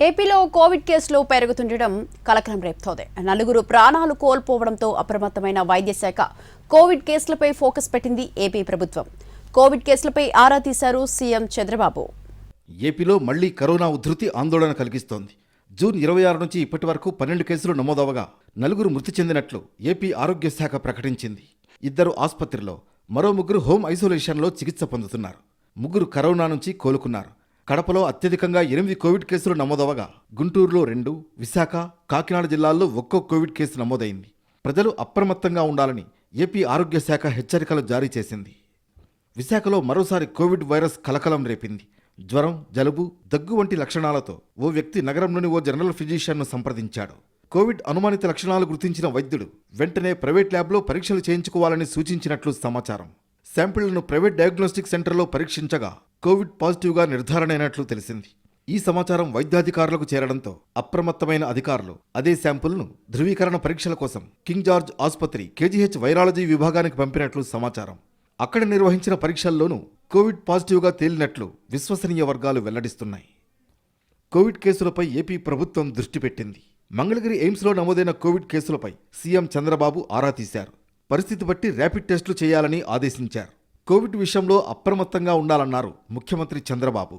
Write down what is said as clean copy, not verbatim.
ఏపీలో కోవిడ్ కేసులు పెరుగుతుండడం కలకలం రేపుతోంది. నలుగురు ప్రాణాలు కోల్పోవడంతో అప్రమత్తమైన వైద్య శాఖ కోవిడ్ కేసులపై ఫోకస్ పెట్టింది. ఏపీ ప్రభుత్వం కోవిడ్ కేసులపై ఆరా తీశారు సీఎం చంద్రబాబు. ఏపీలో మళ్లీ కరోనా ఉధృతి ఆందోళన కలిగిస్తోంది. జూన్ 26 నుంచి ఇప్పటి వరకు 12 కేసులు నమోదవగా నలుగురు మృతి చెందినట్లు ఏపీ ఆరోగ్య శాఖ ప్రకటించింది. 2 ఆసుపత్రిలో, మరో 3 హోమ్ ఐసోలేషన్లో చికిత్స పొందుతున్నారు. 3 కరోనా నుంచి కోలుకున్నారు. కడపలో అత్యధికంగా 8 కోవిడ్ కేసులు నమోదవగా గుంటూరులో 2, విశాఖ, కాకినాడ జిల్లాల్లో ఒక్కో కోవిడ్ కేసు నమోదైంది. ప్రజలు అప్రమత్తంగా ఉండాలని ఏపీ ఆరోగ్య శాఖ హెచ్చరికలు జారీ చేసింది. విశాఖలో మరోసారి కోవిడ్ వైరస్ కలకలం రేపింది. జ్వరం, జలుబు, దగ్గు వంటి లక్షణాలతో ఓ వ్యక్తి నగరంలోని ఓ జనరల్ ఫిజిషియన్ను సంప్రదించాడు. కోవిడ్ అనుమానిత లక్షణాలు గుర్తించిన వైద్యుడు వెంటనే ప్రైవేట్ ల్యాబ్లో పరీక్షలు చేయించుకోవాలని సూచించినట్లు సమాచారం. శాంపిళ్లను ప్రైవేట్ డయాగ్నోస్టిక్ సెంటర్లో పరీక్షించగా కోవిడ్ పాజిటివ్గా నిర్ధారణ అయినట్లు తెలిసింది. ఈ సమాచారం వైద్యాధికారులకు చేరడంతో అప్రమత్తమైన అధికారులు అదే శాంపుల్ను ధృవీకరణ పరీక్షల కోసం కింగ్ జార్జ్ ఆసుపత్రి కేజీహెచ్ వైరాలజీ విభాగానికి పంపినట్లు సమాచారం. అక్కడ నిర్వహించిన పరీక్షల్లోనూ కోవిడ్ పాజిటివ్గా తేలినట్లు విశ్వసనీయ వర్గాలు వెల్లడిస్తున్నాయి. కోవిడ్ కేసులపై ఏపీ ప్రభుత్వం దృష్టి పెట్టింది. మంగళగిరి ఎయిమ్స్లో నమోదైన కోవిడ్ కేసులపై సీఎం చంద్రబాబు ఆరా తీశారు. పరిస్థితి బట్టి ర్యాపిడ్ టెస్టులు చేయాలని ఆదేశించారు. కోవిడ్ విషయంలో అప్రమత్తంగా ఉండాలన్నారు ముఖ్యమంత్రి చంద్రబాబు.